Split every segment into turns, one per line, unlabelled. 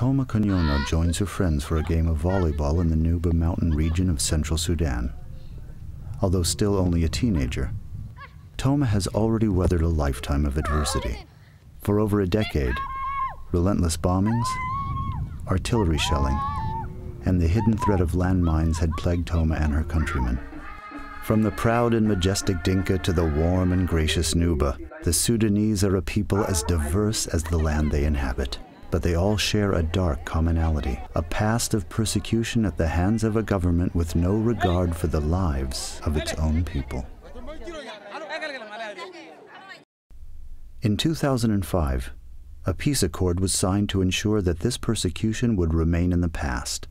Toma Kanyono joins her friends for a game of volleyball in the Nuba Mountain region of central Sudan. Although still only a teenager, Toma has already weathered a lifetime of adversity. For over a decade, relentless bombings, artillery shelling, and the hidden threat of landmines had plagued Toma and her countrymen. From the proud and majestic Dinka to the warm and gracious Nuba, the Sudanese are a people as diverse as the land they inhabit. But they all share a dark commonality, a past of persecution at the hands of a government with no regard for the lives of its own people. In 2005, a peace accord was signed to ensure that this persecution would remain in the past.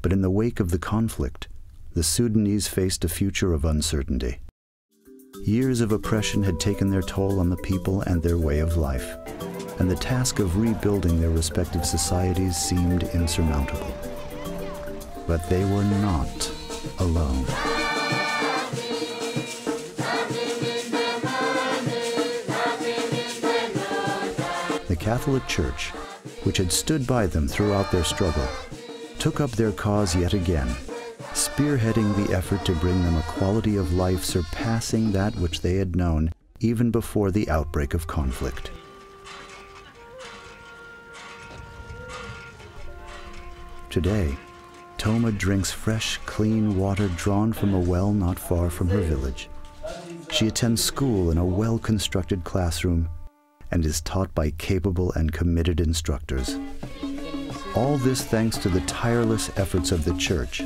But in the wake of the conflict, the Sudanese faced a future of uncertainty. Years of oppression had taken their toll on the people and their way of life, and the task of rebuilding their respective societies seemed insurmountable. But they were not alone. The Catholic Church, which had stood by them throughout their struggle, took up their cause yet again, spearheading the effort to bring them a quality of life surpassing that which they had known even before the outbreak of conflict. Today, Toma drinks fresh, clean water drawn from a well not far from her village. She attends school in a well-constructed classroom and is taught by capable and committed instructors. All this thanks to the tireless efforts of the Church,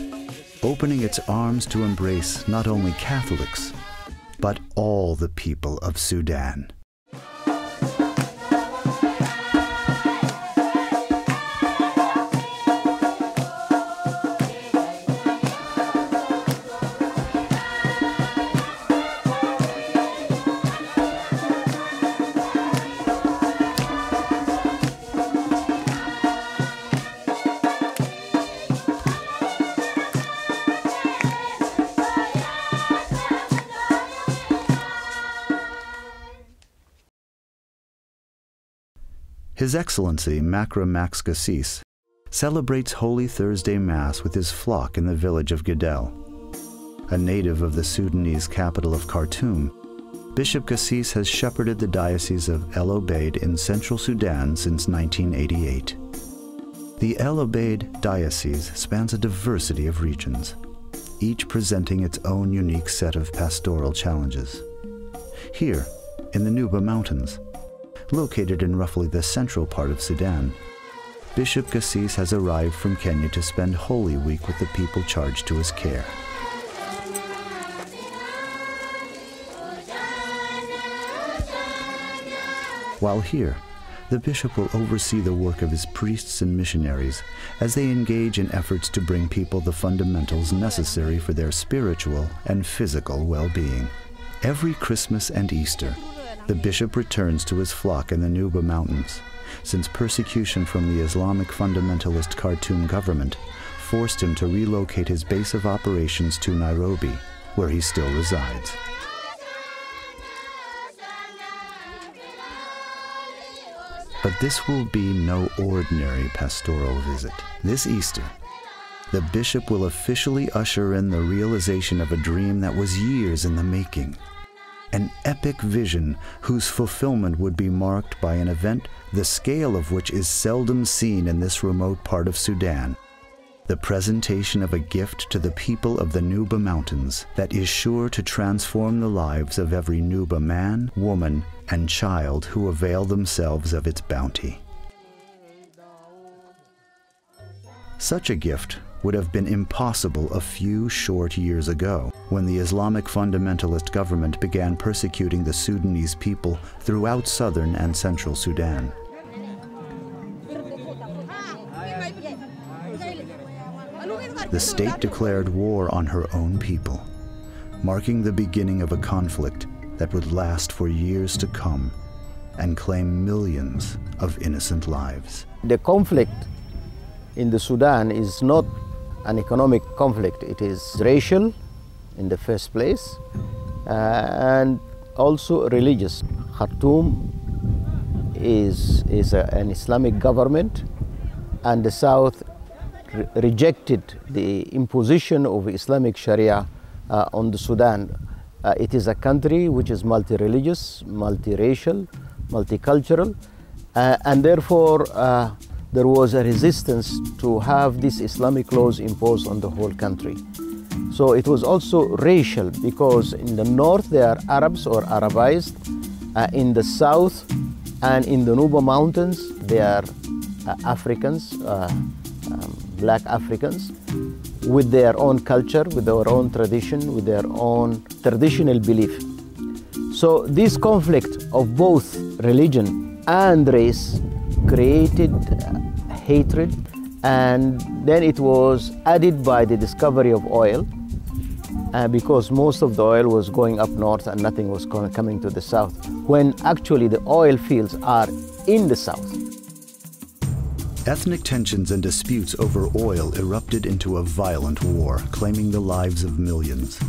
opening its arms to embrace not only Catholics, but all the people of Sudan. His Excellency Bishop Gassis celebrates Holy Thursday Mass with his flock in the village of Gedel. A native of the Sudanese capital of Khartoum, Bishop Gassis has shepherded the Diocese of El Obeid in central Sudan since 1988. The El Obeid Diocese spans a diversity of regions, each presenting its own unique set of pastoral challenges. Here, in the Nuba Mountains, located in roughly the central part of Sudan, Bishop Gassis has arrived from Kenya to spend Holy Week with the people charged to his care. While here, the bishop will oversee the work of his priests and missionaries as they engage in efforts to bring people the fundamentals necessary for their spiritual and physical well-being. Every Christmas and Easter, the bishop returns to his flock in the Nuba Mountains, since persecution from the Islamic fundamentalist Khartoum government forced him to relocate his base of operations to Nairobi, where he still resides. But this will be no ordinary pastoral visit. This Easter, the bishop will officially usher in the realization of a dream that was years in the making. An epic vision whose fulfillment would be marked by an event the scale of which is seldom seen in this remote part of Sudan. The presentation of a gift to the people of the Nuba Mountains that is sure to transform the lives of every Nuba man, woman, and child who avail themselves of its bounty. Such a gift would have been impossible a few short years ago, when the Islamic fundamentalist government began persecuting the Sudanese people throughout southern and central Sudan. The state declared war on her own people, marking the beginning of a conflict that would last for years to come and claim millions of innocent lives.
The conflict in the Sudan is not an economic conflict. It is racial in the first place and also religious. Khartoum is an Islamic government and the South rejected the imposition of Islamic Sharia on the Sudan. It is a country which is multi-religious, multiracial, multicultural, and therefore there was a resistance to have these Islamic laws imposed on the whole country. So it was also racial, because in the north they are Arabs or Arabized, in the south and in the Nuba Mountains they are Africans, black Africans, with their own culture, with their own tradition, with their own traditional belief. So this conflict of both religion and race created hatred, and then it was added by the discovery of oil, because most of the oil was going up north and nothing was coming to the south, when actually the oil fields are in the south.
Ethnic tensions and disputes over oil erupted into a violent war, claiming the lives of millions.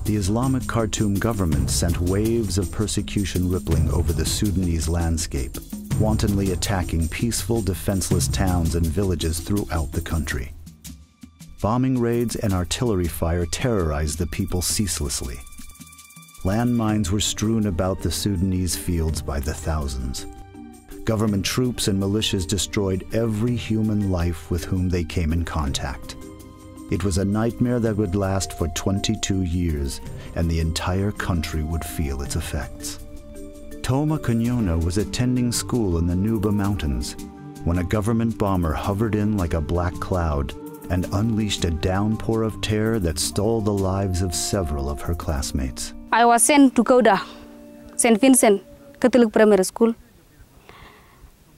The Islamic Khartoum government sent waves of persecution rippling over the Sudanese landscape, wantonly attacking peaceful, defenseless towns and villages throughout the country. Bombing raids and artillery fire terrorized the people ceaselessly. Landmines were strewn about the Sudanese fields by the thousands. Government troops and militias destroyed every human life with whom they came in contact. It was a nightmare that would last for 22 years, and the entire country would feel its effects. Toma Kanyona was attending school in the Nuba Mountains when a government bomber hovered in like a black cloud and unleashed a downpour of terror that stole the lives of several of her classmates.
I was sent to Koda, St. Vincent Catholic Primary School.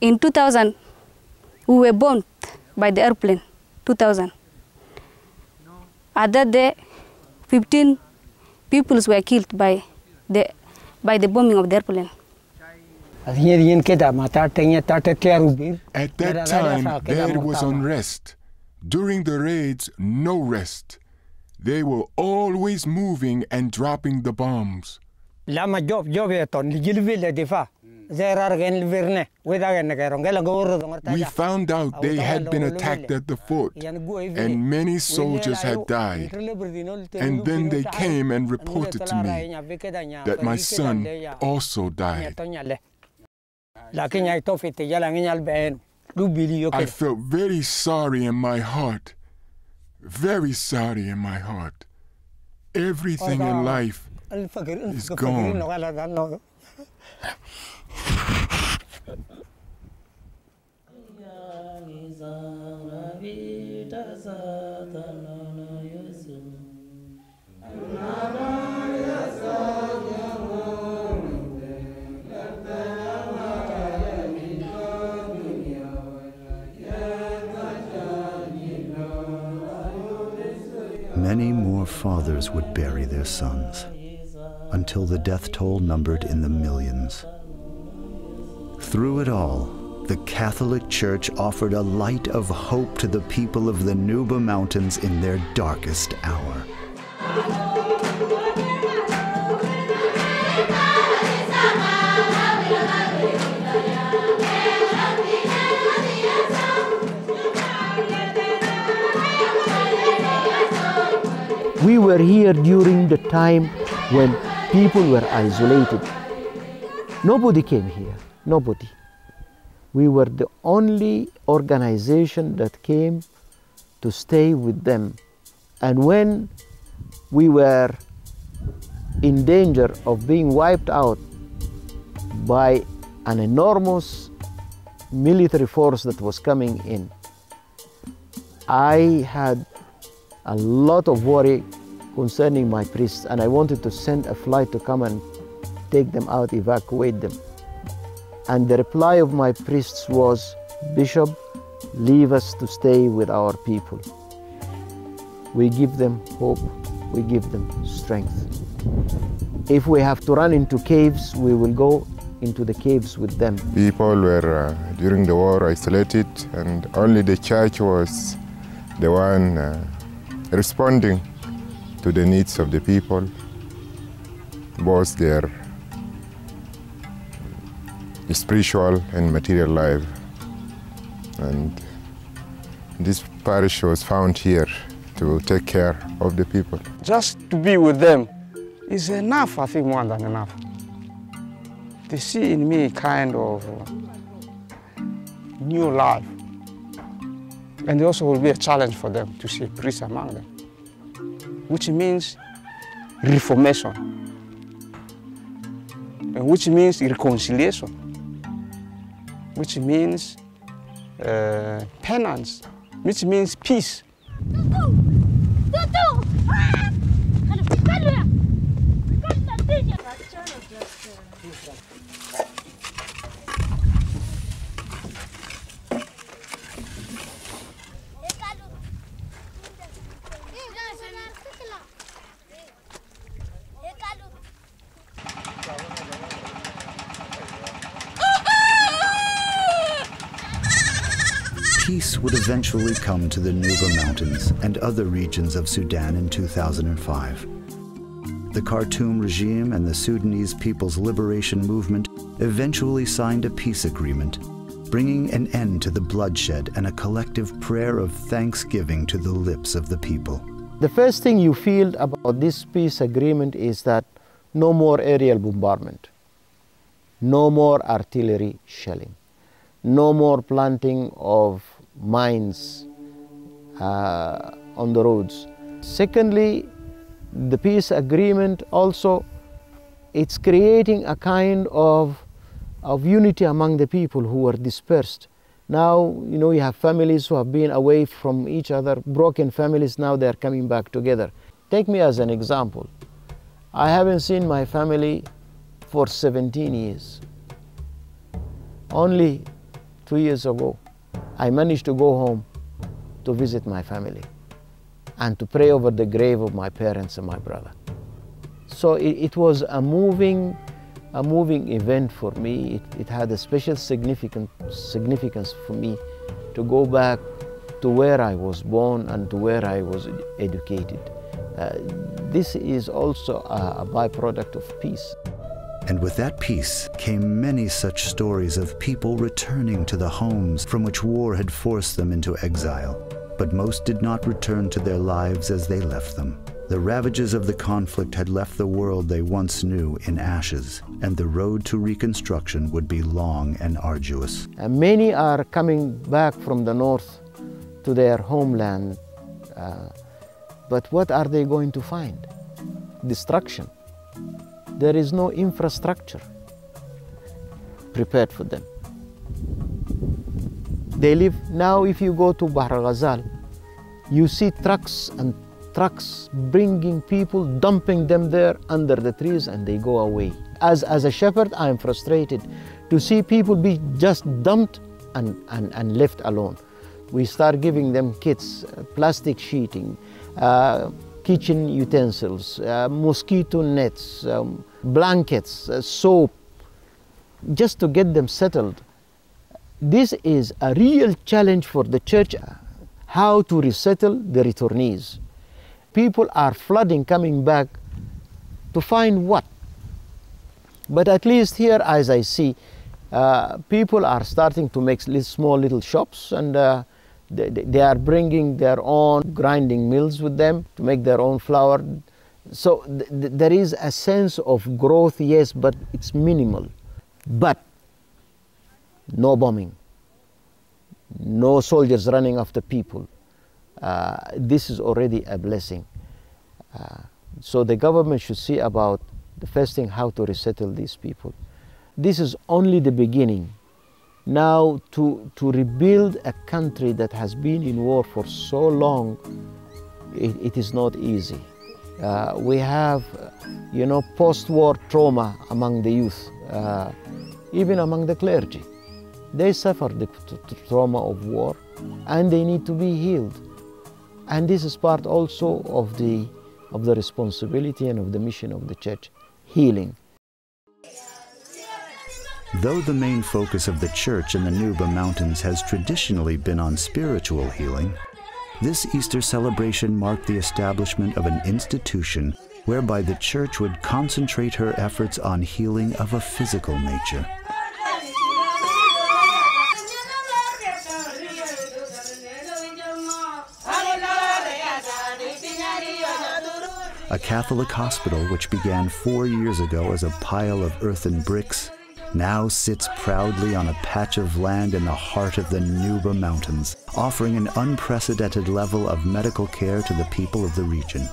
In 2000, we were bombed by the airplane, 2000. At that day, 15 people were killed by the bombing of the airplane.
At that time, there was unrest. During the raids, no rest. They were always moving and dropping the bombs.
We found
out they had been attacked at the fort, and many soldiers had died. And then they came and reported to me that my son also died. I felt very sorry in my heart, very sorry in my heart. Everything in life is gone.
Many more fathers would bury their sons, until the death toll numbered in the millions. Through it all, the Catholic Church offered a light of hope to the people of the Nuba Mountains in their darkest hour.
We were here during the time when people were isolated. Nobody came here, nobody. We were the only organization that came to stay with them. And when we were in danger of being wiped out by an enormous military force that was coming in, I had a lot of worry concerning my priests, and I wanted to send a flight to come and take them out, evacuate them. And the reply of my priests was, "Bishop, leave us to stay with our people. We give them hope, we give them strength. If we have to run into caves, we will go into the caves with them."
People were, during the war, isolated, and only the church was the one responding to the needs of the people, both their spiritual and material life. And This parish was found here to take care of the people.
Just to be with them is enough, I think, more than enough. They see in me kind of new life. And it also will be a challenge for them to see a priest among them, which means reformation, and which means reconciliation, which means penance, which means peace.
Peace would eventually come to the Nuba Mountains and other regions of Sudan in 2005. The Khartoum regime and the Sudanese People's Liberation Movement eventually signed a peace agreement, bringing an end to the bloodshed and a collective prayer of thanksgiving to the lips of the people.
The first thing you feel about this peace agreement is that no more aerial bombardment, no more artillery shelling, no more planting of mines on the roads. Secondly, the peace agreement also, it's creating a kind of unity among the people who were dispersed. Now, you know, you have families who have been away from each other, broken families, now they're coming back together. Take me as an example. I haven't seen my family for 17 years. Only 2 years ago, I managed to go home to visit my family and to pray over the grave of my parents and my brother. So it was a moving event for me. It had a special significance for me to go back to where I was born and to where I was educated. This is also a byproduct of peace.
And with that peace came many such stories of people returning to the homes from which war had forced them into exile. But most did not return to their lives as they left them. The ravages of the conflict had left the world they once knew in ashes, and the road to reconstruction would be long and arduous.
And many are coming back from the north to their homeland, but what are they going to find? Destruction. There is no infrastructure prepared for them. They live, now if you go to Bahr Ghazal, you see trucks and trucks bringing people, dumping them there under the trees, and they go away. As a shepherd, I am frustrated to see people be just dumped and left alone. We start giving them kits, plastic sheeting, kitchen utensils, mosquito nets, blankets, soap, just to get them settled. This is a real challenge for the church, how to resettle the returnees. People are flooding, coming back to find what? But at least here, as I see, people are starting to make small little shops, and they are bringing their own grinding mills with them to make their own flour. So there is a sense of growth, yes, but it's minimal. But no bombing, no soldiers running after people. This is already a blessing. So the government should see about the first thing, how to resettle these people. This is only the beginning. Now to rebuild a country that has been in war for so long, it is not easy. We have, you know, post-war trauma among the youth, even among the clergy. They suffer the trauma of war, and they need to be healed. And this is part also of the responsibility and of the mission of the church, healing.
Though the main focus of the church in the Nuba Mountains has traditionally been on spiritual healing, this Easter celebration marked the establishment of an institution whereby the church would concentrate her efforts on healing of a physical nature. a Catholic hospital which began 4 years ago as a pile of earthen bricks now sits proudly on a patch of land in the heart of the Nuba Mountains, offering an unprecedented level of medical care to the people of the region.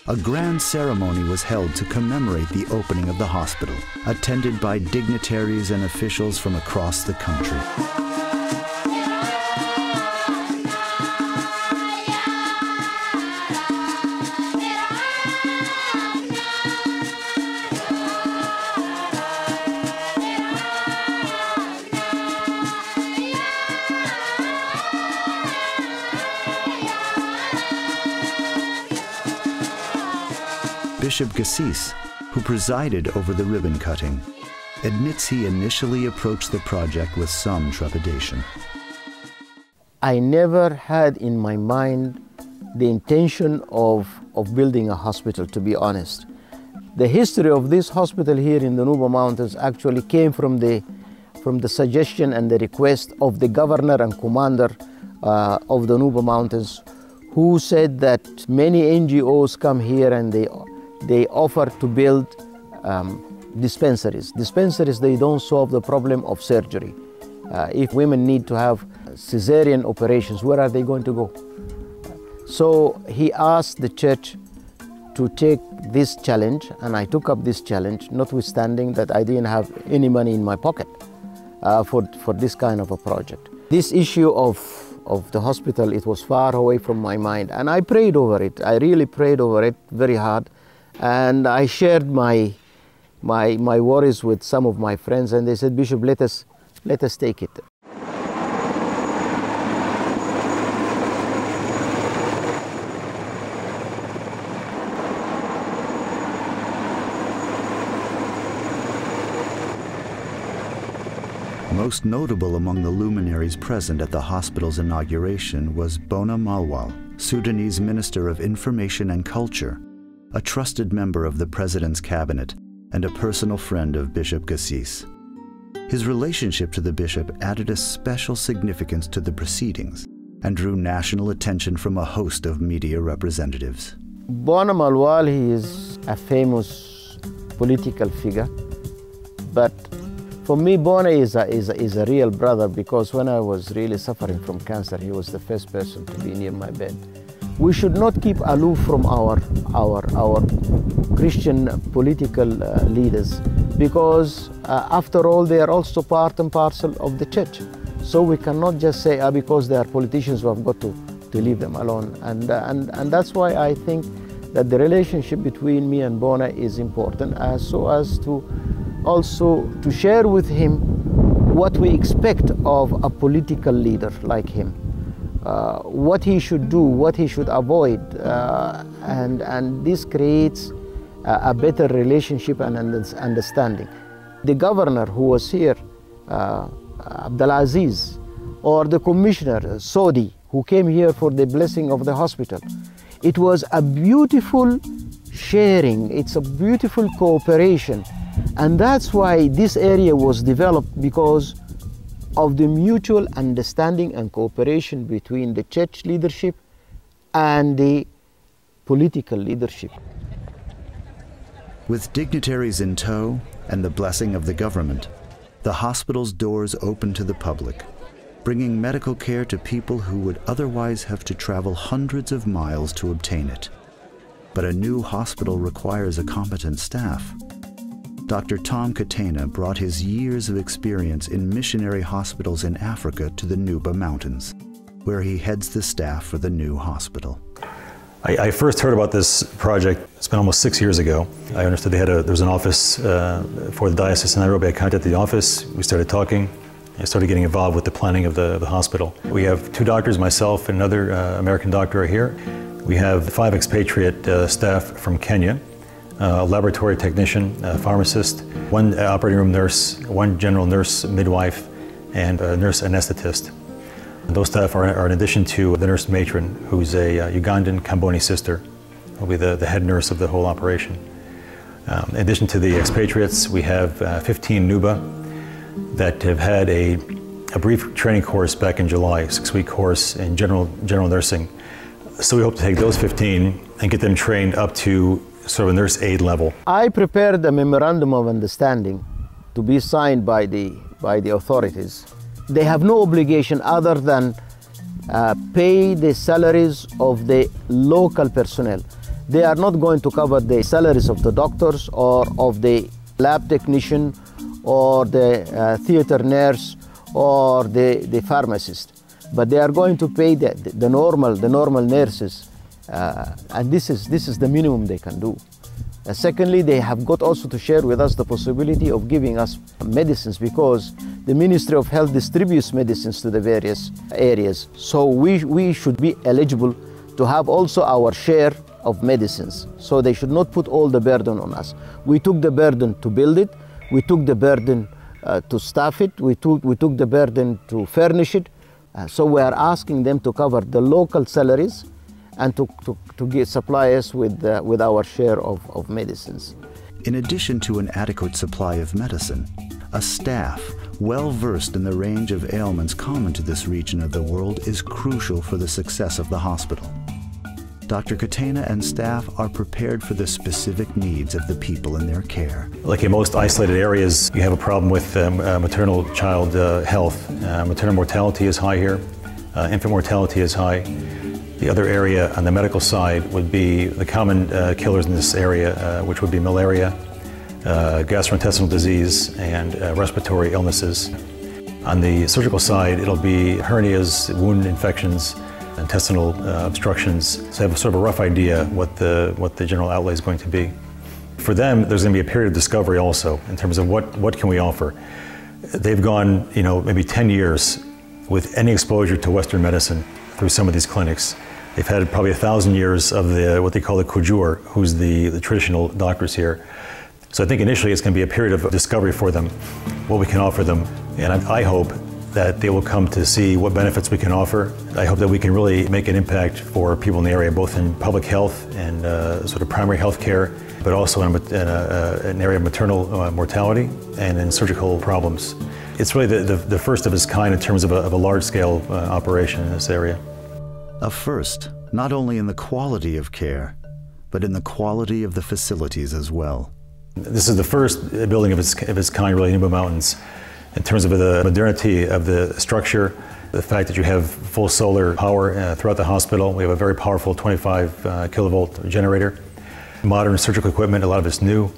A grand ceremony was held to commemorate the opening of the hospital, attended by dignitaries and officials from across the country. Bishop Gassis, who presided over the ribbon cutting, admits he initially approached the project with some trepidation.
I never had in my mind the intention of building a hospital, to be honest. The history of this hospital here in the Nuba Mountains actually came from the suggestion and the request of the governor and commander of the Nuba Mountains, who said that many NGOs come here and they offer to build dispensaries. Dispensaries, they don't solve the problem of surgery. If women need to have cesarean operations, where are they going to go? So he asked the church to take this challenge, and I took up this challenge, notwithstanding that I didn't have any money in my pocket for this kind of a project. This issue of the hospital, it was far away from my mind, and I prayed over it. I really prayed over it very hard. And I shared my worries with some of my friends, and they said, "Bishop, let us take it."
Most notable among the luminaries present at the hospital's inauguration was Bona Malwal, Sudanese Minister of Information and Culture, a trusted member of the President's cabinet and a personal friend of Bishop Gassis. His relationship to the bishop added a special significance to the proceedings and drew national attention from a host of media representatives.
Bona Malwal, he is a famous political figure, but for me, Bona is a real brother, because when I was really suffering from cancer, he was the first person to be near my bed. We should not keep aloof from our Christian political leaders, because after all, they are also part and parcel of the church. So we cannot just say, because they are politicians, we have got to leave them alone. And that's why I think that the relationship between me and Bona is important, so as to also to share with him what we expect of a political leader like him. What he should do, what he should avoid, and this creates a better relationship and understanding. The governor who was here, Abdulaziz, or the commissioner, Sodi, who came here for the blessing of the hospital, it was a beautiful sharing, it's a beautiful cooperation, and that's why this area was developed, because of the mutual understanding and cooperation between the church leadership and the political leadership.
With dignitaries in tow and the blessing of the government, the hospital's doors open to the public, bringing medical care to people who would otherwise have to travel hundreds of miles to obtain it. But a new hospital requires a competent staff. Dr. Tom Katena brought his years of experience in missionary hospitals in Africa to the Nuba Mountains, where he heads the staff for the new hospital.
I first heard about this project, it's been almost 6 years ago. I understood there was an office for the Diocese in Nairobi. I contacted the office, we started talking, I started getting involved with the planning of the hospital. We have 2 doctors, myself and another American doctor are here. We have 5 expatriate staff from Kenya, a laboratory technician, a pharmacist, 1 operating room nurse, 1 general nurse midwife, and a nurse anesthetist. Those staff are in addition to the nurse matron, who's a Ugandan Kamboni sister, who will be the head nurse of the whole operation. In addition to the expatriates, we have 15 Nuba that have had a brief training course back in July, 6-week course in general nursing. So we hope to take those 15 and get them trained up to sort of a nurse aide level.
I prepared a memorandum of understanding to be signed by the authorities. They have no obligation other than pay the salaries of the local personnel. They are not going to cover the salaries of the doctors or of the lab technician or the theater nurse or the pharmacist, but they are going to pay the normal nurses, and this is the minimum they can do. Secondly, they have got also to share with us the possibility of giving us medicines, because the Ministry of Health distributes medicines to the various areas. So we should be eligible to have also our share of medicines. So they should not put all the burden on us. We took the burden to build it. We took the burden to staff it. We took the burden to furnish it. So we are asking them to cover the local salaries and to supply us with our share of medicines.
In addition to an adequate supply of medicine, a staff well versed in the range of ailments common to this region of the world is crucial for the success of the hospital. Dr. Katena and staff are prepared for the specific needs of the people in their care.
Like in most isolated areas, you have a problem with maternal child health. Maternal mortality is high here. Infant mortality is high. The other area on the medical side would be the common killers in this area, which would be malaria, gastrointestinal disease, and respiratory illnesses. On the surgical side, it'll be hernias, wound infections, intestinal obstructions. So I have sort of a rough idea what the general outlay is going to be. For them, there's going to be a period of discovery also in terms of what can we offer. They've gone, maybe 10 years with any exposure to Western medicine through some of these clinics. They've had probably 1,000 years of what they call the kujur, who's the traditional doctors here. So I think initially it's going to be a period of discovery for them, what we can offer them, and I hope that they will come to see what benefits we can offer. I hope that we can really make an impact for people in the area, both in public health and sort of primary health care, but also in an area of maternal mortality and in surgical problems. It's really the first of its kind in terms of a large-scale operation in this area.
A first, not only in the quality of care, but in the quality of the facilities as well.
This is the first building of its kind, really, in Nuba Mountains. In terms of the modernity of the structure, the fact that you have full solar power throughout the hospital. We have a very powerful 25 kilovolt generator. Modern surgical equipment, a lot of it's new.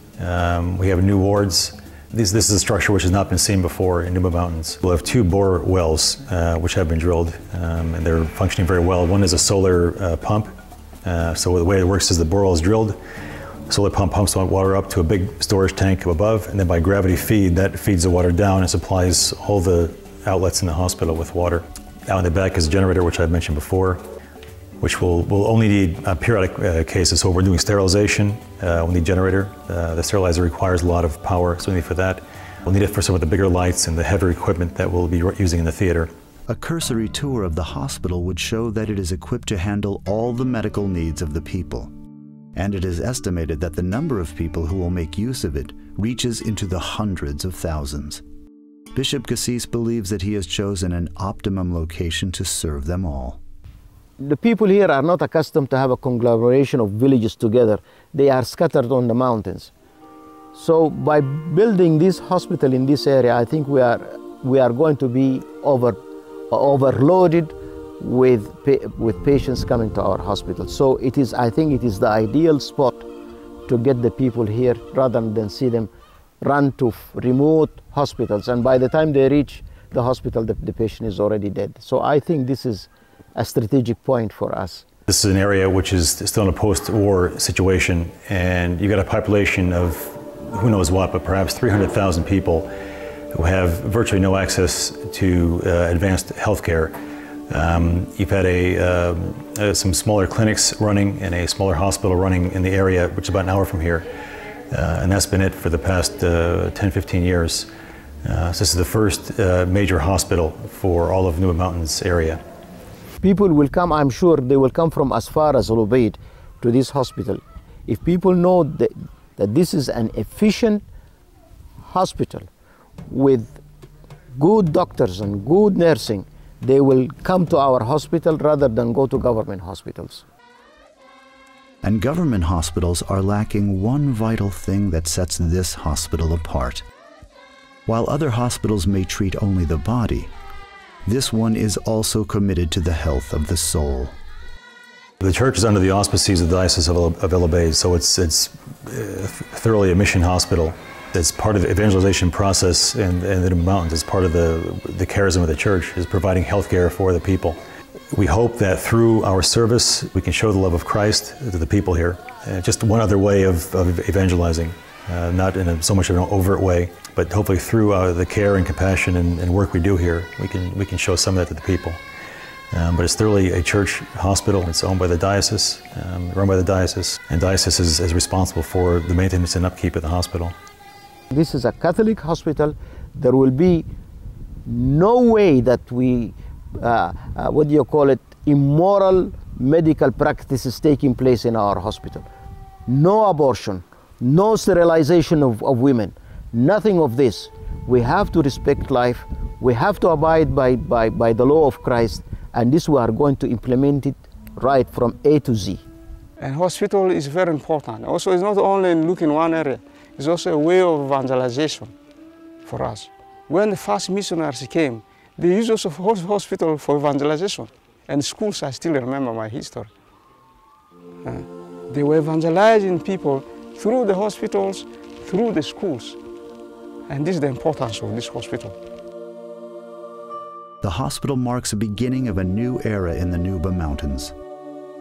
We have new wards. This is a structure which has not been seen before in Nuba Mountains. We'll have 2 bore wells which have been drilled, and they're functioning very well. One is a solar pump. So the way it works is the bore well is drilled. Solar pump pumps water up to a big storage tank above, and then by gravity feed, that feeds the water down and supplies all the outlets in the hospital with water. Out in the back is a generator, which I've mentioned before, which will only need periodic cases. So we're doing sterilization, we'll need generator. The sterilizer requires a lot of power, so we need for that. We'll need it for some of the bigger lights and the heavier equipment that we'll be using in the theater.
A cursory tour of the hospital would show that it is equipped to handle all the medical needs of the people. And it is estimated that the number of people who will make use of it reaches into the hundreds of thousands. Bishop Gassis believes that he has chosen an optimum location to serve them all.
The people here are not accustomed to have a conglomeration of villages together. They are scattered on the mountains. So by building this hospital in this area, I think we are going to be overloaded with patients coming to our hospital. So I think it is the ideal spot to get the people here rather than see them run to remote hospitals, and by the time they reach the hospital, the patient is already dead. So I think this is a strategic point for us.
This is an area which is still in a post-war situation, and you've got a population of who knows what, but perhaps 300,000 people who have virtually no access to advanced health care. You've had some smaller clinics running and a smaller hospital running in the area, which is about an hour from here. And that's been it for the past 10, 15 years. So this is the first major hospital for all of Nuba Mountains area.
People will come, I'm sure they will come from as far as Ulubayt to this hospital. If people know that this is an efficient hospital with good doctors and good nursing, they will come to our hospital rather than go to government hospitals.
And government hospitals are lacking one vital thing that sets this hospital apart. While other hospitals may treat only the body, this one is also committed to the health of the soul.
The church is under the auspices of the Diocese of El Obeid, so it's thoroughly a mission hospital. It's part of the evangelization process in the Nuba Mountains. It's part of the charism of the church, is providing health care for the people. We hope that through our service we can show the love of Christ to the people here. Just one other way of evangelizing, not in so much of an overt way, but hopefully through the care and compassion and work we do here, we can show some of that to the people. But it's thoroughly a church hospital. It's owned by the diocese, run by the diocese, and diocese is responsible for the maintenance and upkeep of the hospital.
This is a Catholic hospital. There will be no way that we, immoral medical practices taking place in our hospital. No abortion, no sterilization of women, nothing of this. We have to respect life. We have to abide by the law of Christ, and this we are going to implement it right from A to Z.
And hospital is very important. Also, it's not only looking in one area. It's also a way of evangelization for us. When the first missionaries came, they used also hospital for evangelization. And schools, I still remember my history. They were evangelizing people through the hospitals, through the schools. And this is the importance of this hospital.
The hospital marks a beginning of a new era in the Nuba Mountains.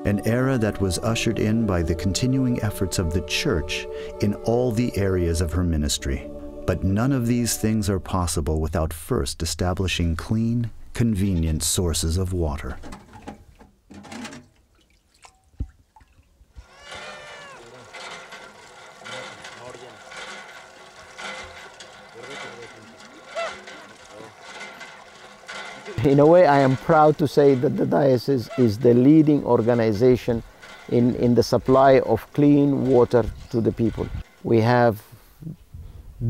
An era that was ushered in by the continuing efforts of the Church in all the areas of her ministry. But none of these things are possible without first establishing clean, convenient sources of water.
In a way, I am proud to say that the diocese is the leading organization in the supply of clean water to the people. We have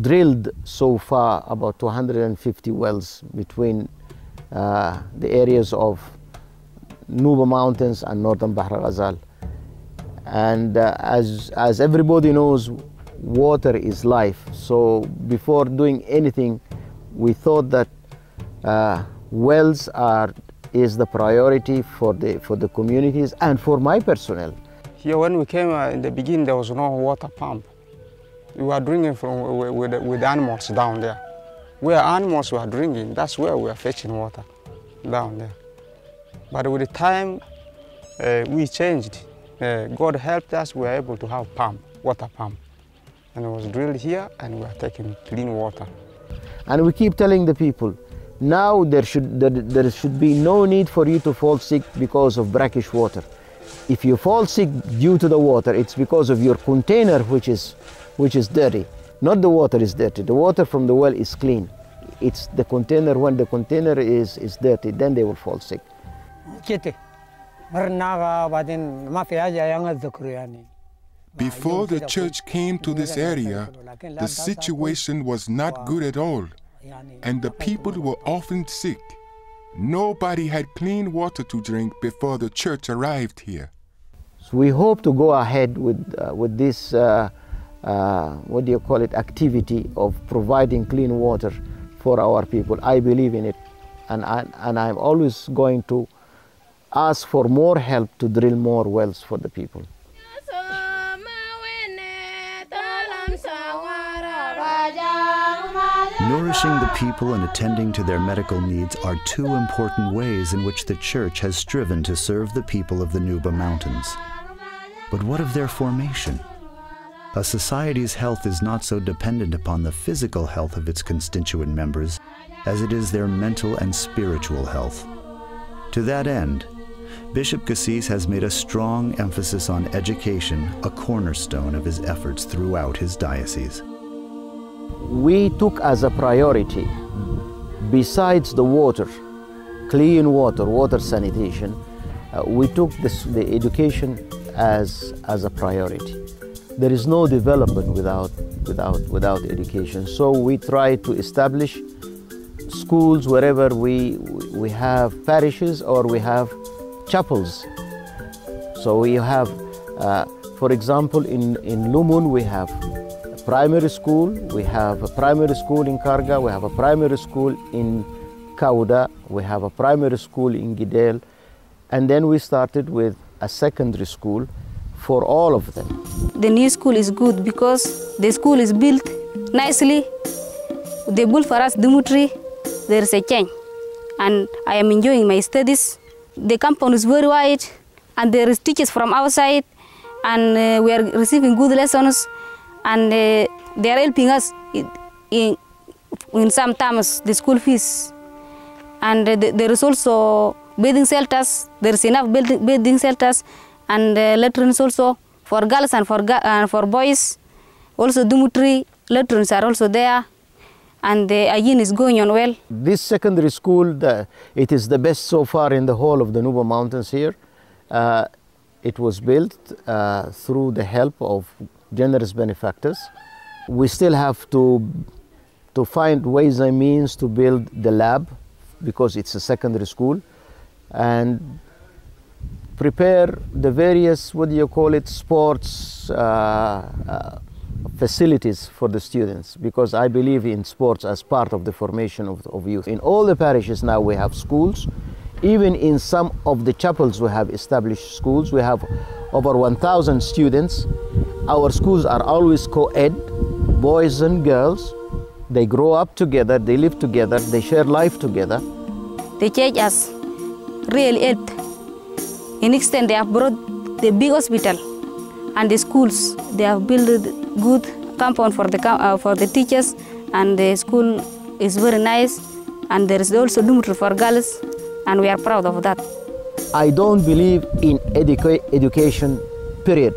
drilled so far about 250 wells between the areas of Nuba Mountains and northern Bahr Ghazal. And as everybody knows, water is life. So before doing anything, we thought that wells is the priority for the communities and for my personnel.
Here when we came in the beginning, there was no water pump. We were drinking with animals down there. Where animals were drinking, that's where we were fetching water, down there. But with the time, we changed. God helped us, we were able to have water pump. And it was drilled here, and we are taking clean water.
And we keep telling the people, now there should be no need for you to fall sick because of brackish water. If you fall sick due to the water, it's because of your container which is dirty. Not the water is dirty. The water from the well is clean. It's the container. When the container is dirty, then they will fall sick.
Before the church came to this area, the situation was not good at all, and the people were often sick. Nobody had clean water to drink before the church arrived here.
So we hope to go ahead with this, activity of providing clean water for our people. I believe in it, and I'm always going to ask for more help to drill more wells for the people.
Nourishing the people and attending to their medical needs are two important ways in which the Church has striven to serve the people of the Nuba Mountains. But what of their formation? A society's health is not so dependent upon the physical health of its constituent members as it is their mental and spiritual health. To that end, Bishop Gassis has made a strong emphasis on education, a cornerstone of his efforts throughout his diocese.
We took as a priority, besides the water, clean water, water sanitation, we took the education as a priority. There is no development without education. So we try to establish schools wherever we have parishes or we have chapels. So we have, for example, in Lumun we have a primary school, we have a primary school in Karga, we have a primary school in Kauda, we have a primary school in Gidel, and then we started with a secondary school for all of them.
The new school is good because the school is built nicely. They built for us dormitory. There is a change, and I am enjoying my studies. The compound is very wide, and there is teachers from outside, and we are receiving good lessons, and they are helping us in some terms the school fees. And there is also bathing shelters. There is enough bathing shelters, and latrines also for girls and for boys. Also dormitory latrines are also there, and the hygiene is going on well.
This secondary school, it is the best so far in the whole of the Nuba Mountains here. It was built through the help of generous benefactors. We still have to find ways and means to build the lab, because it's a secondary school, and prepare the various, sports facilities for the students, because I believe in sports as part of the formation of youth. In all the parishes now we have schools. Even in some of the chapels we have established schools. We have over 1,000 students. Our schools are always co-ed, boys and girls. They grow up together, they live together, they share life together.
The church has really helped. In extent, they have brought the big hospital and the schools. They have built good compound for the teachers, and the school is very nice. And there is also dormitory for girls, and we are proud of that.
I don't believe in education, period.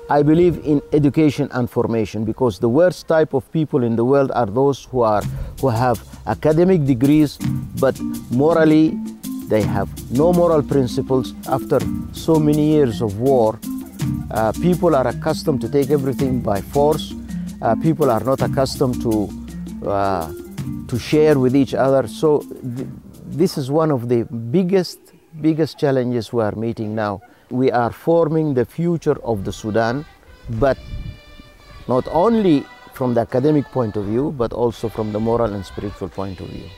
I believe in education and formation, because the worst type of people in the world are those who have academic degrees, but morally they have no moral principles. After so many years of war, people are accustomed to take everything by force. People are not accustomed to share with each other. So this is one of the biggest challenges we are meeting now. We are forming the future of the Sudan, but not only from the academic point of view, but also from the moral and spiritual point of view.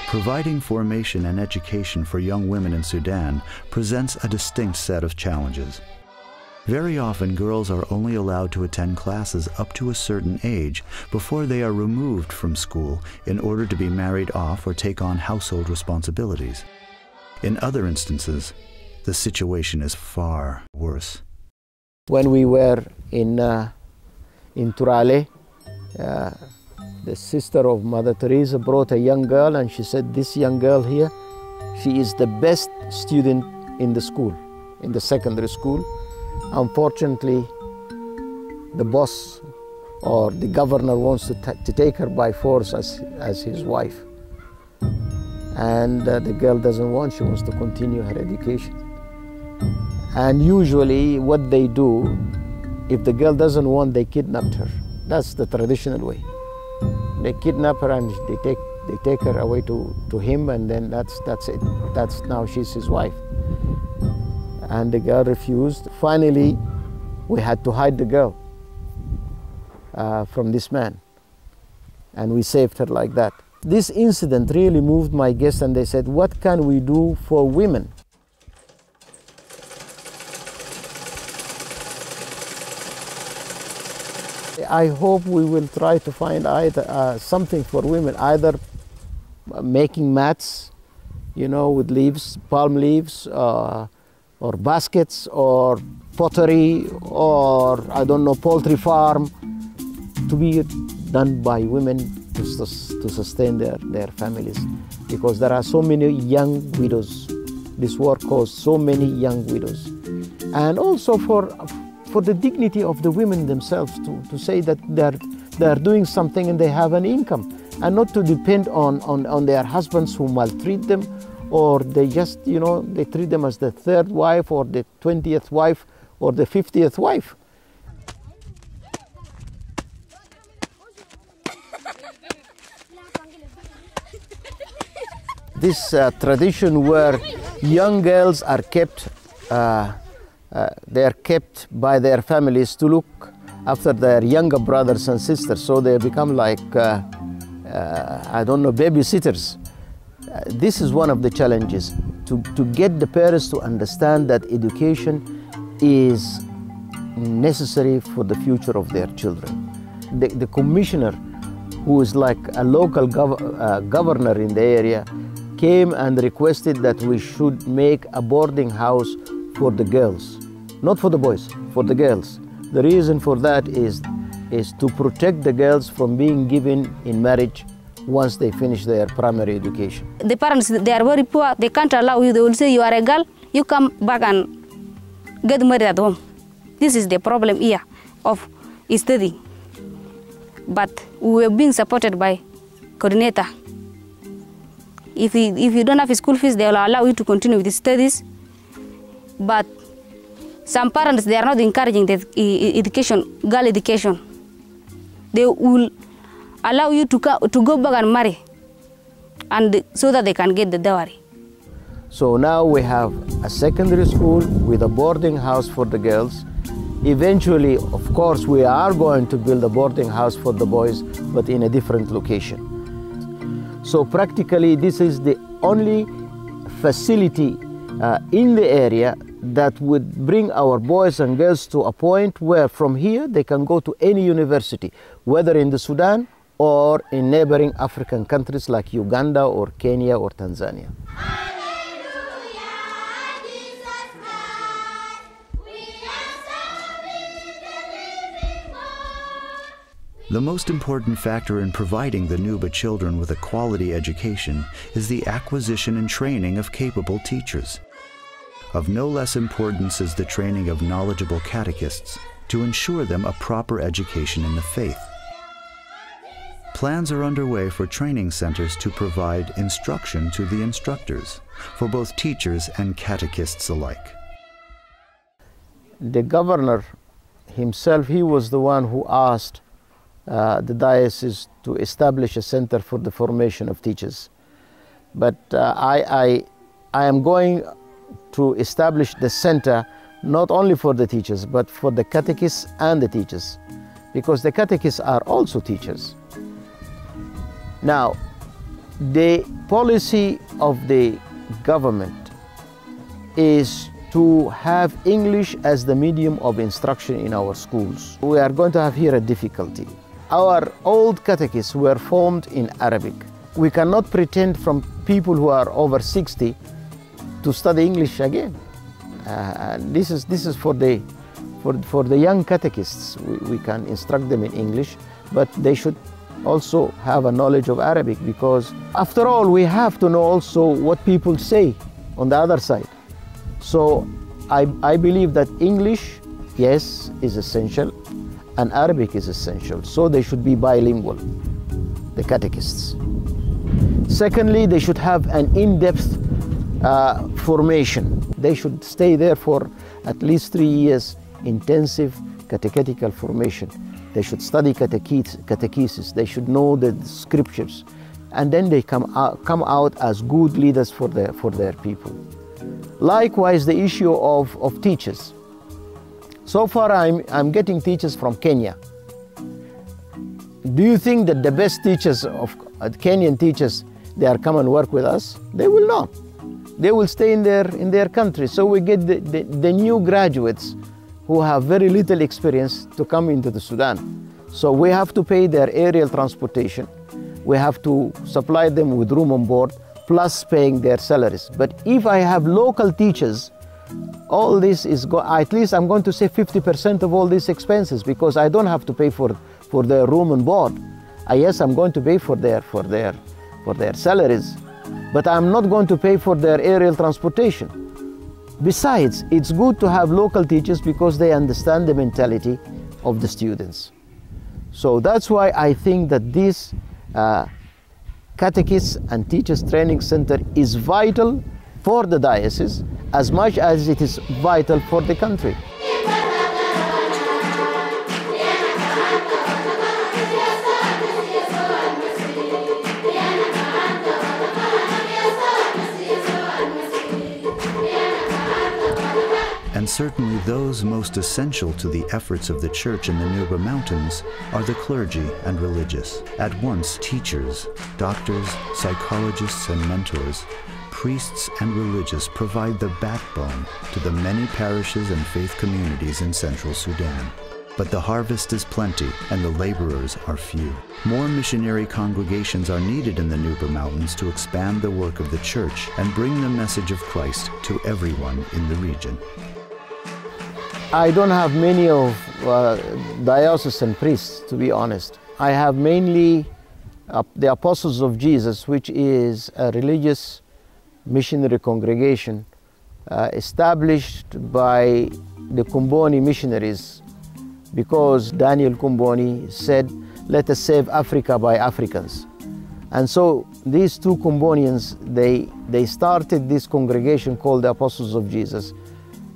Providing formation and education for young women in Sudan presents a distinct set of challenges. Very often, girls are only allowed to attend classes up to a certain age before they are removed from school in order to be married off or take on household responsibilities. In other instances, the situation is far worse.
When we were in Turale, the sister of Mother Teresa brought a young girl, and she said, this young girl here, she is the best student in the school, in the secondary school. Unfortunately, the boss or the governor wants to take her by force as his wife. And the girl doesn't want, she wants to continue her education. And usually what they do, if the girl doesn't want, they kidnapped her. That's the traditional way. They kidnap her and they take her away to him, and then that's it. That's now she's his wife. And the girl refused. Finally, we had to hide the girl from this man, and we saved her like that. This incident really moved my guests, and they said, what can we do for women? I hope we will try to find either something for women, either making mats, with leaves, palm leaves, or baskets, or pottery, or I don't know, poultry farm, to be done by women to sustain their families, because there are so many young widows. This war caused so many young widows, and also for the dignity of the women themselves, to say that they're doing something and they have an income. and not to depend on their husbands who maltreat them, or they just, you know, they treat them as the third wife or the 20th wife or the 50th wife. This tradition where young girls are kept, they are kept by their families to look after their younger brothers and sisters, so they become like, I don't know, babysitters. This is one of the challenges, to get the parents to understand that education is necessary for the future of their children. The commissioner, who is like a local governor in the area, came and requested that we should make a boarding house for the girls, not for the boys, for the girls. The reason for that is to protect the girls from being given in marriage once they finish their primary education.
The parents, they are very poor, they can't allow you. They will say, you are a girl, you come back and get married at home. This is the problem here of studying. But we are being supported by coordinator. If you don't have school fees, they will allow you to continue with the studies. But some parents, they are not encouraging the education, girl education. They will allow you to go back and marry, and so that they can get the dowry.
So now we have a secondary school with a boarding house for the girls. Eventually, of course, we are going to build a boarding house for the boys, but in a different location. So practically, this is the only facility in the area that would bring our boys and girls to a point where from here they can go to any university, whether in the Sudan or in neighboring African countries like Uganda or Kenya or Tanzania.
The most important factor in providing the Nuba children with a quality education is the acquisition and training of capable teachers. Of no less importance is the training of knowledgeable catechists to ensure them a proper education in the faith. Plans are underway for training centers to provide instruction to the instructors, for both teachers and catechists alike.
The governor himself, he was the one who asked the diocese to establish a center for the formation of teachers. But I am going to establish the center not only for the teachers, but for the catechists and the teachers, because the catechists are also teachers. Now, the policy of the government is to have English as the medium of instruction in our schools. We are going to have here a difficulty. Our old catechists were formed in Arabic. We cannot pretend from people who are over 60 to study English again. This is for the young catechists. We can instruct them in English, but they should also have a knowledge of Arabic, because after all, we have to know also what people say on the other side. So I believe that English, yes, is essential, and Arabic is essential. So they should be bilingual, the catechists. Secondly, they should have an in-depth formation. They should stay there for at least 3 years, intensive catechetical formation. They should study catechesis. They should know the scriptures, and then they come out as good leaders for their people. Likewise, the issue of teachers. So far, I'm getting teachers from Kenya. Do you think that the best teachers of Kenyan teachers, they are come and work with us? They will not. They will stay in their country. So we get the new graduates who have very little experience to come into the Sudan. So we have to pay their aerial transportation. We have to supply them with room on board, plus paying their salaries. But if I have local teachers, all this is, at least I'm going to save 50% of all these expenses, because I don't have to pay for their room and board. Yes, I'm going to pay for their salaries, but I'm not going to pay for their aerial transportation. Besides, it's good to have local teachers because they understand the mentality of the students. So that's why I think that this Catechist and Teachers Training Center is vital for the diocese as much as it is vital for the country.
And certainly those most essential to the efforts of the Church in the Nuba Mountains are the clergy and religious, at once teachers, doctors, psychologists and mentors. Priests and religious provide the backbone to the many parishes and faith communities in central Sudan. But the harvest is plenty and the laborers are few. More missionary congregations are needed in the Nuba Mountains to expand the work of the Church and bring the message of Christ to everyone in the region.
I don't have many of diocesan priests, to be honest. I have mainly the Apostles of Jesus, which is a religious missionary congregation established by the Kumboni missionaries, because Daniel Kumboni said, "Let us save Africa by Africans." And so these two Kumbonians, they started this congregation called the Apostles of Jesus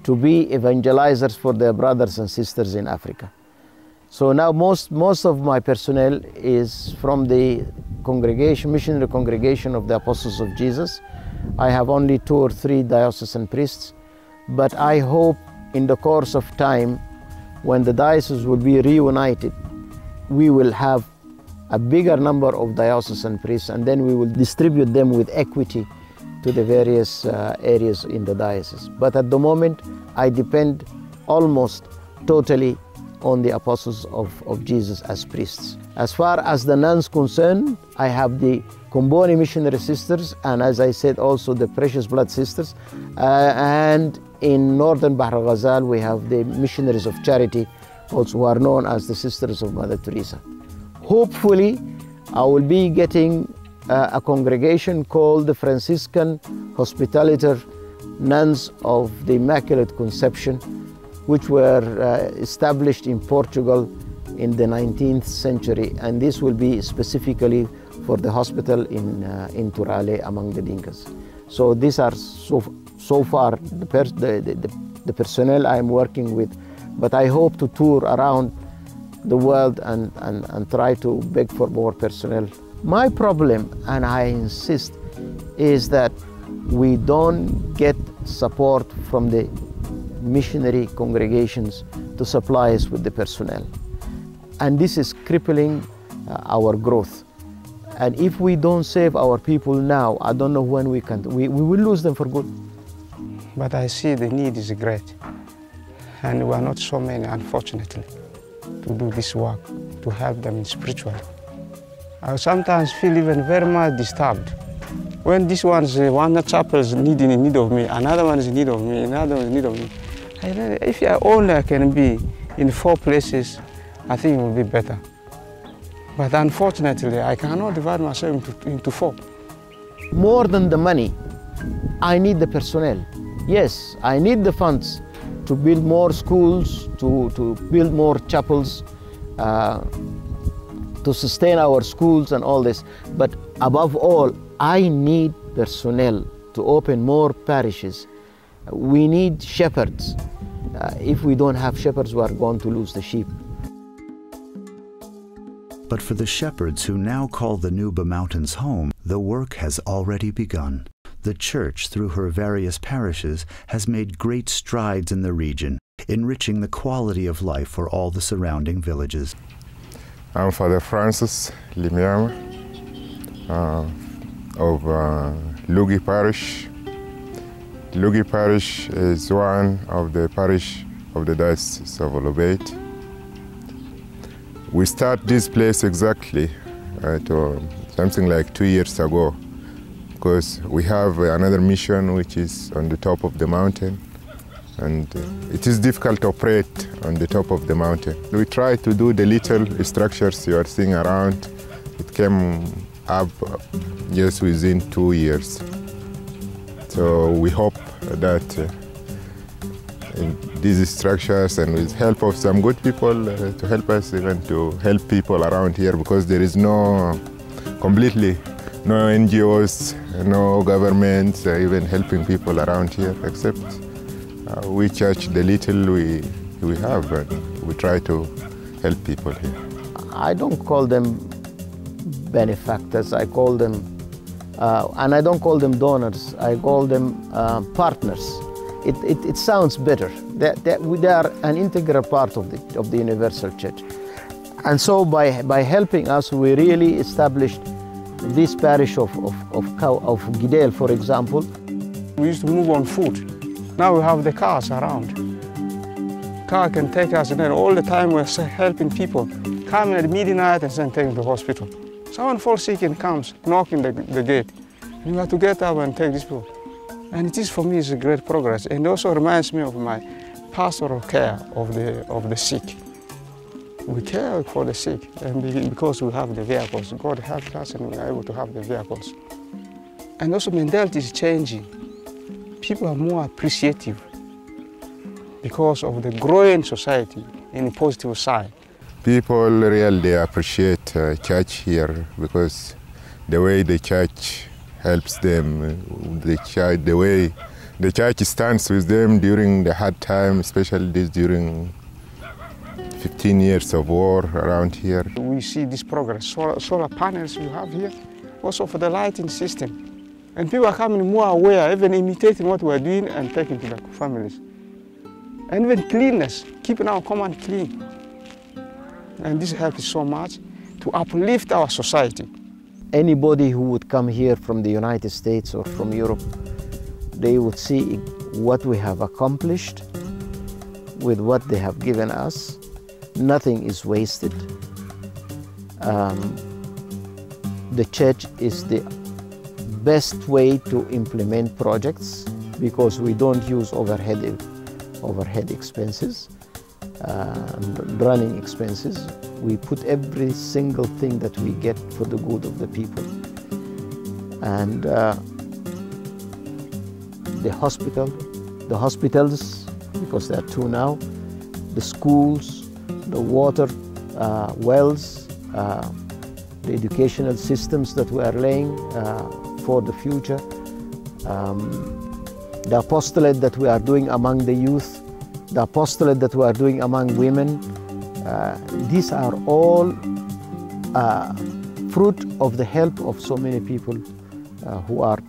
to be evangelizers for their brothers and sisters in Africa. So now most of my personnel is from the congregation, missionary congregation of the Apostles of Jesus. I have only 2 or 3 diocesan priests, but I hope in the course of time, when the diocese will be reunited, we will have a bigger number of diocesan priests, and then we will distribute them with equity to the various areas in the diocese. But at the moment, I depend almost totally on the Apostles of Jesus as priests. As far as the nuns concerned, I have the Kumboni missionary sisters, and as I said, also the Precious Blood sisters. And in northern Bahr al-Ghazal, we have the missionaries of charity, also who are known as the Sisters of Mother Teresa. Hopefully, I will be getting a congregation called the Franciscan Hospitalier Nuns of the Immaculate Conception, which were established in Portugal in the 19th century, and this will be specifically for the hospital in Turale among the Dinkas. So these are so far the personnel I am working with, but I hope to tour around the world and try to beg for more personnel. My problem, and I insist, is that we don't get support from the missionary congregations to supply us with the personnel. And this is crippling our growth. And if we don't save our people now, I don't know when we can. We will lose them for good.
But I see the need is great. And we are not so many, unfortunately, to do this work, to help them spiritually. I sometimes feel even very much disturbed. When this one chapel is in need of me, another one is in need of me, another one is in need of me. If I only can be in 4 places, I think it will be better. But unfortunately, I cannot divide myself into 4.
More than the money, I need the personnel. Yes, I need the funds to build more schools, to build more chapels, to sustain our schools and all this. But above all, I need personnel to open more parishes. We need shepherds. If we don't have shepherds, we are going to lose the sheep.
But for the shepherds who now call the Nuba Mountains home, the work has already begun. The Church, through her various parishes, has made great strides in the region, enriching the quality of life for all the surrounding villages.
I'm Father Francis Limiama of Lugi Parish. Lugi Parish is one of the parish of the Diocese of Olobeit. We start this place exactly something like 2 years ago, because we have another mission which is on the top of the mountain, and it is difficult to operate on the top of the mountain. We try to do the little structures you are seeing around. It came up just within 2 years. So we hope that these structures, and with help of some good people to help us even to help people around here, because there is completely no NGOs, no governments, even helping people around here, except we church the little we have, and we try to help people here.
I don't call them benefactors, I call them, and I don't call them donors, I call them partners. It sounds better. They are an integral part of the Universal Church. And so by helping us, we really established this parish of Gidel, for example.
We used to move on foot. Now we have the cars around. Car can take us, and then all the time we're helping people. Coming at midnight and then taking to the hospital. Someone falls sick and comes, knocking the gate. And you have to get up and take these people. And it is, for me, it's a great progress. And it also reminds me of my pastoral care of the sick. We care for the sick, and because we have the vehicles. God helped us and we are able to have the vehicles. And also mentality is changing. People are more appreciative because of the growing society in a positive side.
People really appreciate church here because the way the church helps them, the way the church stands with them during the hard time, especially this during 15 years of war around here.
We see this progress, solar panels we have here, also for the lighting system. And people are coming more aware, even imitating what we're doing and taking to their families. And even cleanness, keeping our common clean. And this helps so much to uplift our society.
Anybody who would come here from the United States or from Europe, they would see what we have accomplished with what they have given us. Nothing is wasted. The church is the best way to implement projects because we don't use overhead expenses, running expenses. We put every single thing that we get for the good of the people. And the hospitals, because there are two now, the schools, the water wells, the educational systems that we are laying for the future, the apostolate that we are doing among the youth, the apostolate that we are doing among women. These are all fruit of the help of so many people who are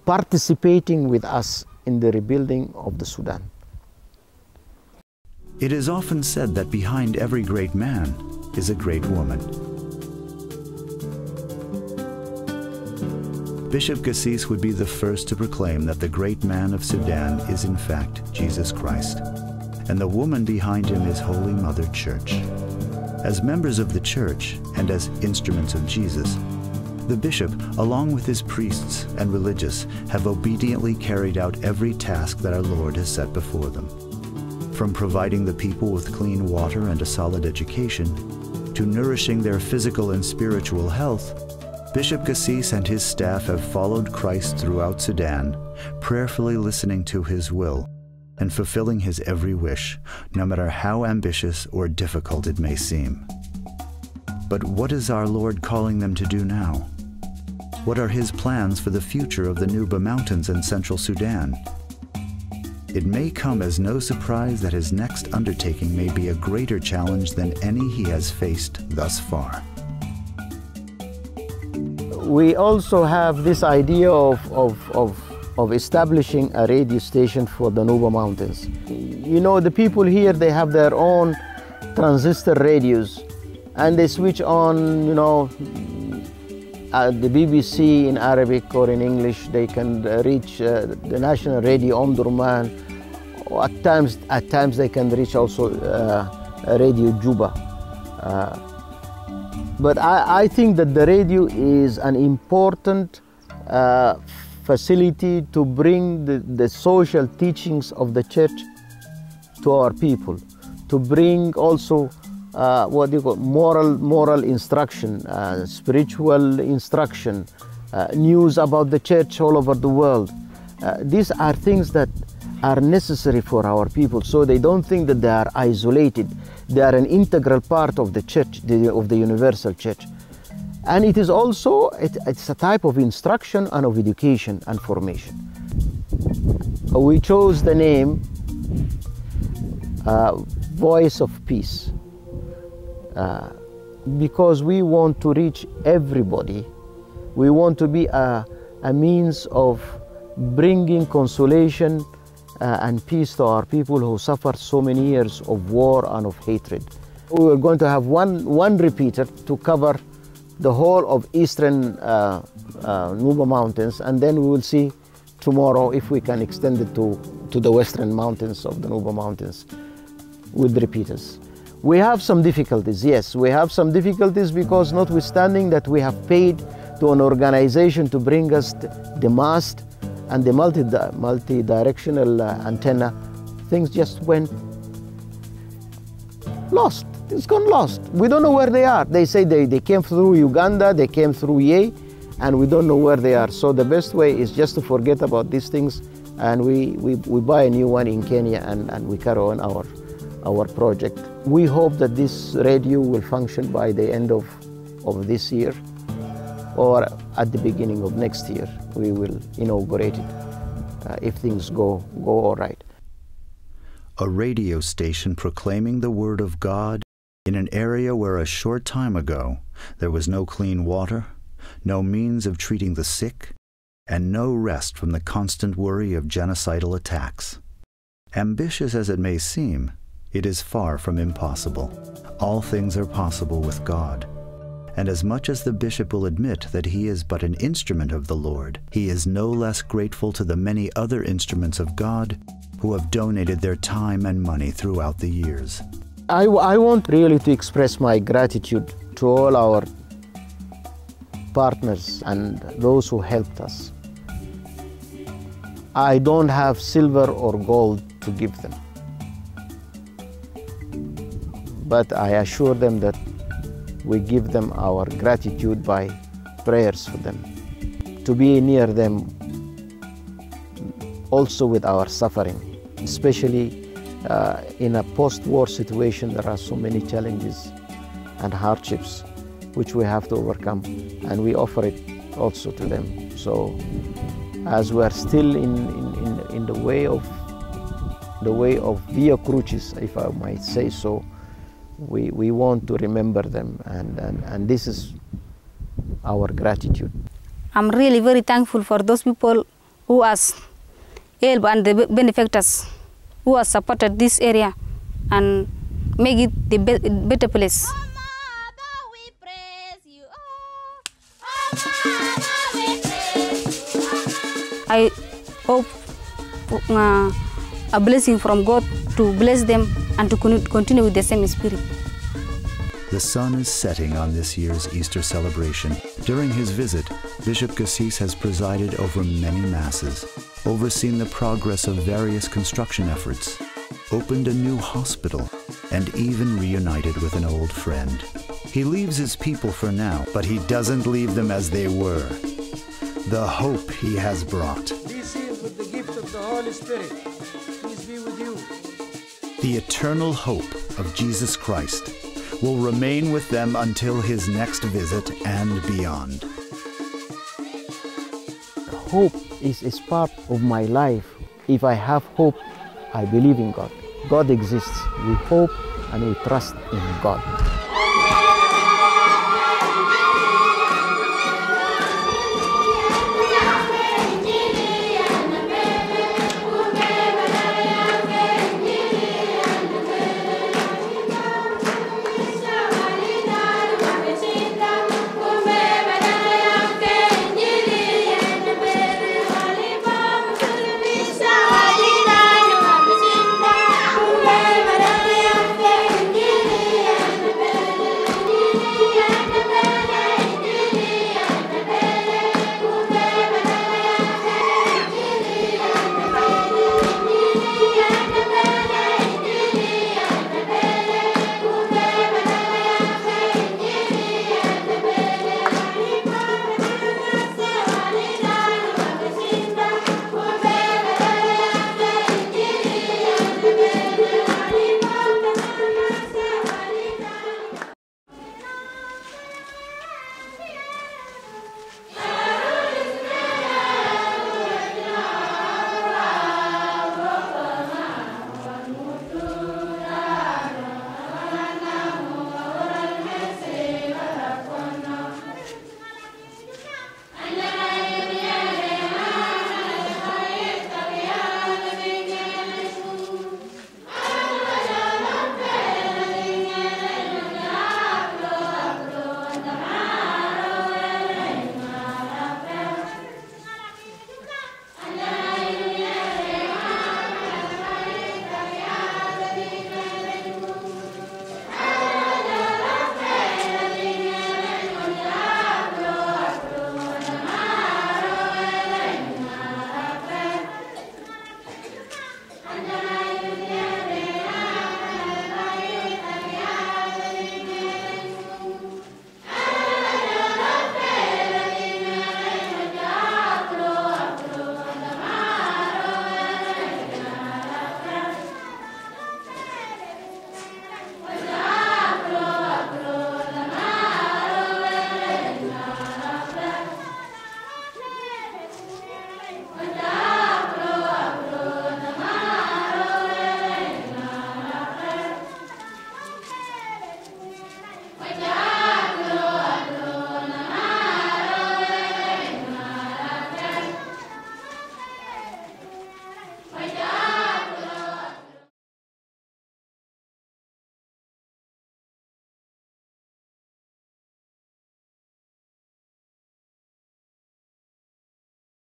participating with us in the rebuilding of the Sudan.
It is often said that behind every great man is a great woman. Bishop Gassis would be the first to proclaim that the great man of Sudan is in fact Jesus Christ, and the woman behind him is Holy Mother Church. As members of the Church and as instruments of Jesus, the bishop, along with his priests and religious, have obediently carried out every task that our Lord has set before them. From providing the people with clean water and a solid education, to nourishing their physical and spiritual health, Bishop Gassis and his staff have followed Christ throughout Sudan, prayerfully listening to his will and fulfilling his every wish, no matter how ambitious or difficult it may seem. But what is our Lord calling them to do now? What are his plans for the future of the Nuba Mountains and Central Sudan? It may come as no surprise that his next undertaking may be a greater challenge than any he has faced thus far.
We also have this idea of establishing a radio station for the Nuba Mountains. You know, the people here, they have their own transistor radios, and they switch on, you know, the BBC in Arabic or in English. They can reach the national radio Omdurman. At times they can reach also Radio Juba. But I think that the radio is an important facility to bring the social teachings of the church to our people, to bring also what you call moral instruction, spiritual instruction, news about the church all over the world. These are things that are necessary for our people, so they don't think that they are isolated. They are an integral part of the church, of the universal church. And it is also, it's a type of instruction and of education and formation. We chose the name Voice of Peace because we want to reach everybody. We want to be a means of bringing consolation and peace to our people who suffered so many years of war and of hatred. We are going to have one repeater to cover the whole of eastern Nuba Mountains, and then we will see tomorrow if we can extend it to the western mountains of the Nuba Mountains with repeaters. We have some difficulties, yes, we have some difficulties because notwithstanding that we have paid to an organization to bring us the mast and the multi-directional antenna, things just went lost. It's gone lost. We don't know where they are. They say they came through Uganda, they came through Ye, and we don't know where they are. So the best way is just to forget about these things, and we buy a new one in Kenya and we carry on our project. We hope that this radio will function by the end of this year, or at the beginning of next year. We will inaugurate it if things go all right.
A radio station proclaiming the word of God in an area where a short time ago there was no clean water, no means of treating the sick, and no rest from the constant worry of genocidal attacks. Ambitious as it may seem, it is far from impossible. All things are possible with God. And as much as the bishop will admit that he is but an instrument of the Lord, he is no less grateful to the many other instruments of God who have donated their time and money throughout the years.
I want really to express my gratitude to all our partners and those who helped us. I don't have silver or gold to give them, but I assure them that we give them our gratitude by prayers for them, to be near them also with our suffering, especially in a post-war situation. There are so many challenges and hardships which we have to overcome, and we offer it also to them. So as we are still in the way of Via Crucis, if I might say so, we want to remember them, and this is our gratitude.
I'm really very thankful for those people who has helped and the benefactors who have supported this area and make it the better place. I hope a blessing from God to bless them and to continue with the same spirit.
The sun is setting on this year's Easter celebration. During his visit, Bishop Gassis has presided over many masses, overseen the progress of various construction efforts, opened a new hospital, and even reunited with an old friend. He leaves his people for now, but he doesn't leave them as they were. The hope he has brought.
Be sealed with the gift of the Holy Spirit. Peace be with you.
The eternal hope of Jesus Christ will remain with them until his next visit and beyond.
Hope is part of my life. If I have hope, I believe in God. God exists. We hope and we trust in God.